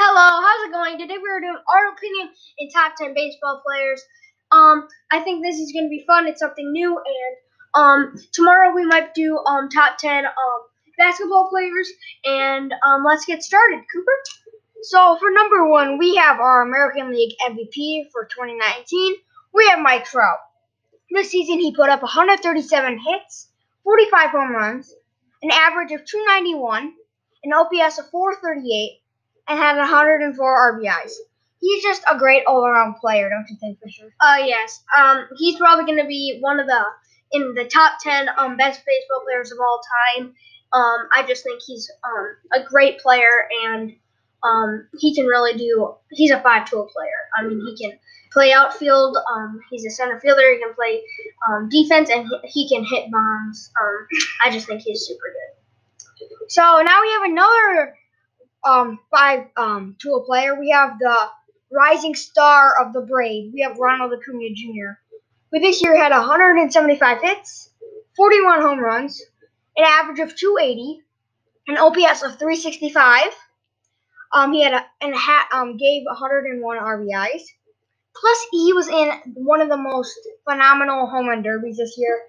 Hello, how's it going? Today we're doing our opinion in top 10 baseball players. I think this is gonna be fun. It's something new, and tomorrow we might do top 10 basketball players. And let's get started, Cooper. So for number one, we have our American League MVP for 2019. We have Mike Trout. This season, he put up 137 hits, 45 home runs, an average of 291, an OPS of 438, and had 104 RBIs. He's just a great all-around player, don't you think, Fisher? Yes. He's probably gonna be one of the top 10 best baseball players of all time. I just think he's a great player, and he can really do. He's a five-tool player. I mean, he can play outfield. He's a center fielder. He can play defense, and he can hit bombs. I just think he's super good. So now we have another five-tool player. We have the rising star of the Braves. We have Ronald Acuna Jr., who this year had 175 hits, 41 home runs, an average of 280, an OPS of 365. He had gave 101 RBIs. Plus, he was in one of the most phenomenal home run derbies this year.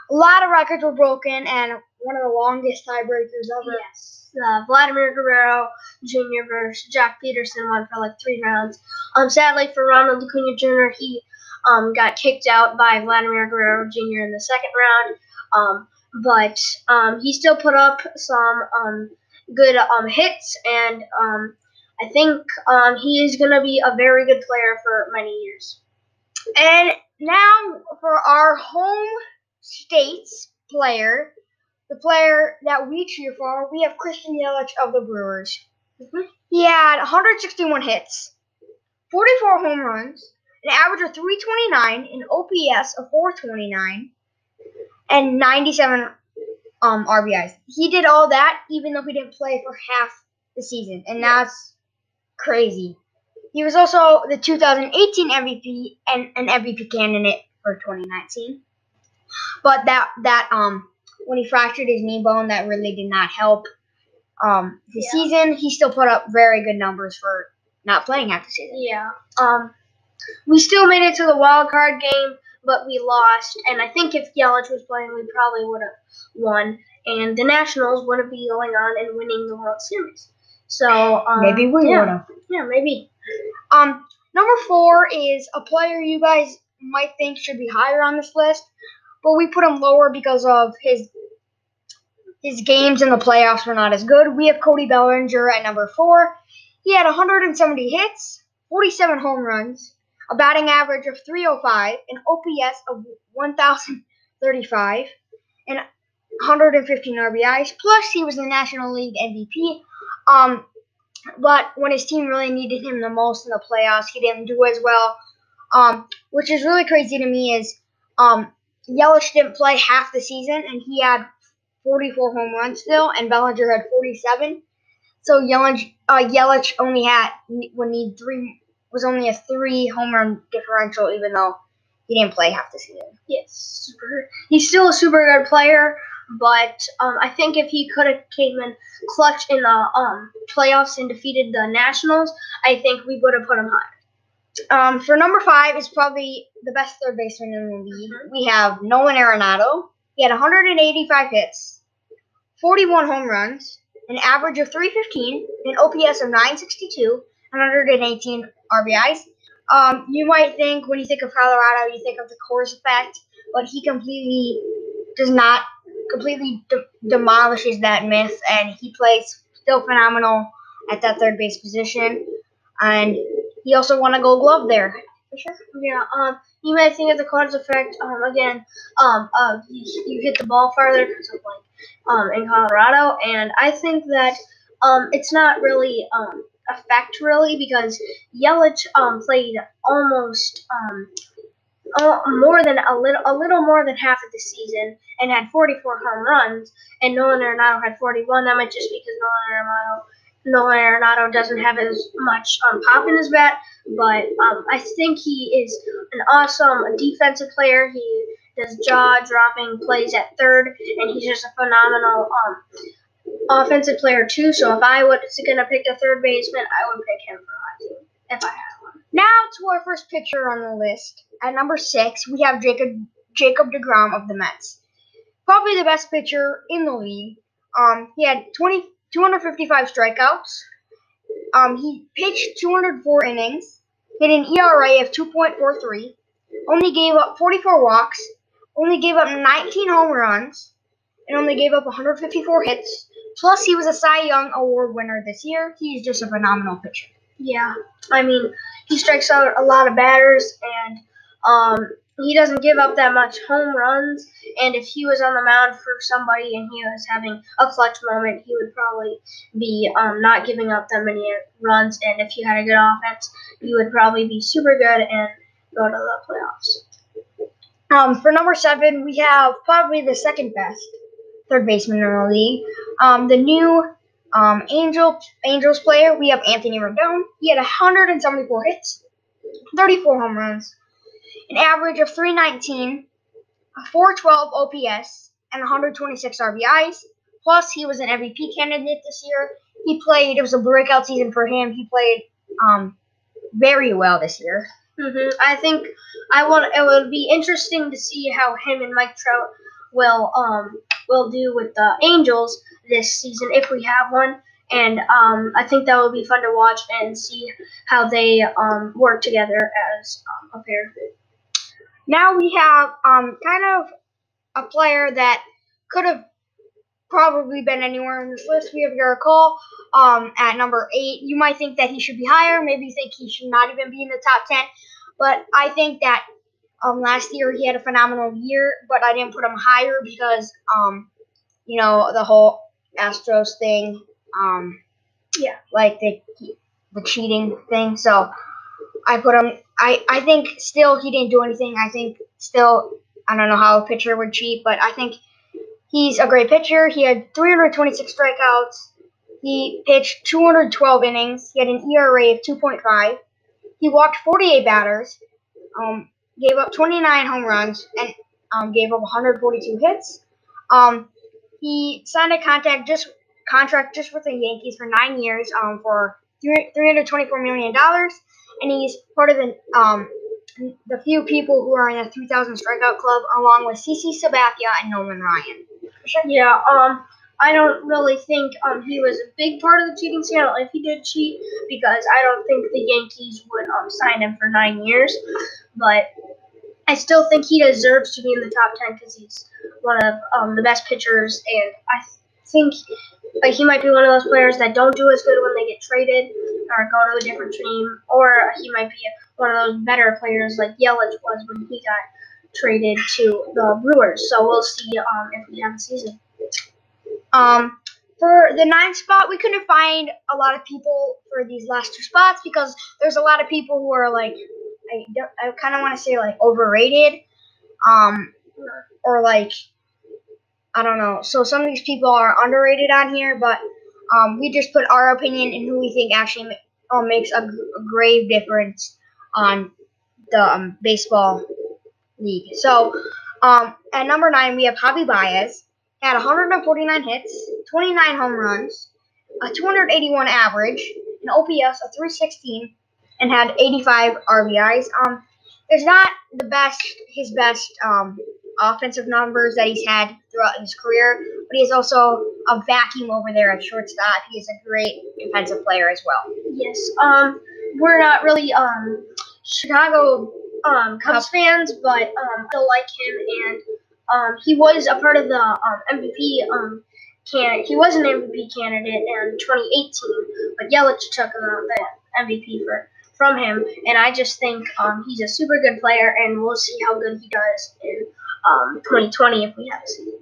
A lot of records were broken, and one of the longest tiebreakers ever. Yes. Vladimir Guerrero Jr. versus Jack Peterson won for like 3 rounds. Sadly for Ronald Acuna Jr., he got kicked out by Vladimir Guerrero Jr. in the second round. But he still put up some good hits, and I think he is going to be a very good player for many years. And now for our home state's player, the player that we cheer for, we have Christian Yelich of the Brewers. Mm-hmm. He had 161 hits, 44 home runs, an average of 329, an OPS of 429, and 97 RBIs. He did all that even though he didn't play for half the season, and that's crazy. He was also the 2018 MVP and an MVP candidate for 2019. But that when he fractured his knee bone, that really did not help. This season, he still put up very good numbers for not playing half the season. Yeah. We still made it to the wild card game, but we lost. And I think if Yelich was playing, we probably would have won, and the Nationals wouldn't be going on and winning the World Series. So maybe we would have. Yeah, maybe. Number 4 is a player you guys might think should be higher on this list, but we put him lower because of his games in the playoffs were not as good. We have Cody Bellinger at number 4. He had 170 hits, 47 home runs, a batting average of 305, an OPS of 1,035, and 115 RBIs. Plus, he was the National League MVP. But when his team really needed him the most in the playoffs, he didn't do as well. Which is really crazy to me is Yelich didn't play half the season, and he had 44 home runs still, and Bellinger had 47. So Yelich only was only a 3 home run differential, even though he didn't play half the season. Yes, he's still a super good player, but I think if he could have came in clutch in the playoffs and defeated the Nationals, I think we would have put him higher. For number 5 is probably the best third baseman in the league. We have Nolan Arenado. He had 185 hits, 41 home runs, an average of 315, an OPS of 962, 118 RBIs. You might think when you think of Colorado, you think of the Coors effect, but he completely demolishes that myth, and he plays still phenomenal at that third base position. And he also won a Gold Glove there. For sure. Yeah. You might think of the Coors effect. Again, you hit the ball farther because of in Colorado, and I think that it's not really effect really because Yelich played almost more than a little more than half of the season and had 44 home runs, and Nolan Arenado had 41. That might just because Nolan Arenado doesn't have as much pop in his bat, but I think he is an awesome defensive player. He does jaw-dropping plays at third, and he's just a phenomenal offensive player too. So if I was gonna pick a third baseman, I would pick him for my team if I had one. Now to our first pitcher on the list. At number 6, we have Jacob deGrom of the Mets. Probably the best pitcher in the league. He had 255 strikeouts. He pitched 204 innings. He had an ERA of 2.43. Only gave up 44 walks. Only gave up 19 home runs. And only gave up 154 hits. Plus, he was a Cy Young Award winner this year. He's just a phenomenal pitcher. Yeah, I mean, he strikes out a lot of batters, and he doesn't give up that much home runs. And if he was on the mound for somebody and he was having a clutch moment, he would probably be not giving up that many runs. And if you had a good offense, you would probably be super good and go to the playoffs. For number 7, we have probably the second best third baseman in the league. The new Angels player, we have Anthony Rendon. He had 174 hits, 34 home runs, an average of 319, 412 OPS, and 126 RBIs. Plus, he was an MVP candidate this year. It was a breakout season for him. He played very well this year. I think it would be interesting to see how him and Mike Trout will do with the Angels this season if we have one. And I think that will be fun to watch and see how they work together as a pair. Now we have kind of a player that could have probably been anywhere on this list. We have Garrett Cole at number 8. You might think that he should be higher. Maybe you think he should not even be in the top 10. But I think that last year he had a phenomenal year, but I didn't put him higher because the whole Astros thing, like the cheating thing. So I put him. I think still he didn't do anything. I think still I don't know how a pitcher would cheat, but I think he's a great pitcher. He had 326 strikeouts. He pitched 212 innings. He had an ERA of 2.5. He walked 48 batters. Gave up 29 home runs and gave up 142 hits. He signed a contract just with the Yankees for 9 years for $324 million, and he's part of the few people who are in the 3,000 strikeout club, along with CC Sabathia and Nolan Ryan. Yeah, I don't really think he was a big part of the cheating scandal if he did cheat, because I don't think the Yankees would sign him for 9 years. But I still think he deserves to be in the top 10 because he's one of the best pitchers, and I think he might be one of those players that don't do as good when they get traded or go to a different team, or he might be one of those better players like Yelich was when he got traded to the Brewers. So we'll see if we have a season. For the 9th spot, we couldn't find a lot of people for these last 2 spots because there's a lot of people who are like, I kind of want to say like overrated, or like, I don't know. So some of these people are underrated on here, but we just put our opinion in who we think actually makes a grave difference on the baseball league. So at number 9, we have Javi Baez. He had 149 hits, 29 home runs, a 281 average, an OPS of 316, and had 85 RBIs. There's not his best offensive numbers that he's had throughout his career, but he's also a vacuum over there at shortstop. He is a great defensive player as well. Yes. We're not really Chicago Cubs fans, but I still like him, and he was a part of the MVP. He was an MVP candidate in 2018, but Yelich took the MVP from him, and I just think he's a super good player, and we'll see how good he does in 2020 if we have a season.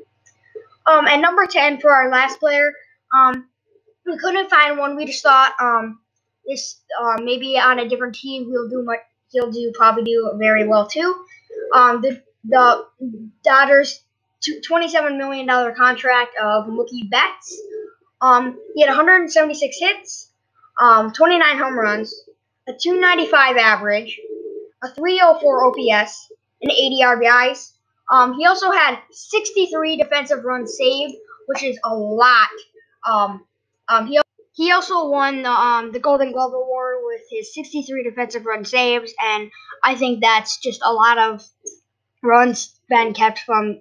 At number 10 for our last player, we couldn't find one. We just thought maybe on a different team he'll probably do very well too. The Dodgers $27 million contract of Mookie Betts. He had 176 hits, 29 home runs, a 295 average, a 304 OPS, and 80 RBIs. He also had 63 defensive runs saved, which is a lot He he also won the Golden Glove Award with his 63 defensive run saves, and I think that's just a lot of runs been kept from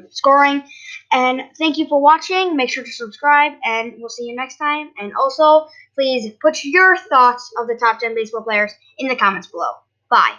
scoring. And thank you for watching. Make sure to subscribe, and we'll see you next time. And also, please put your thoughts of the top 10 baseball players in the comments below. Bye.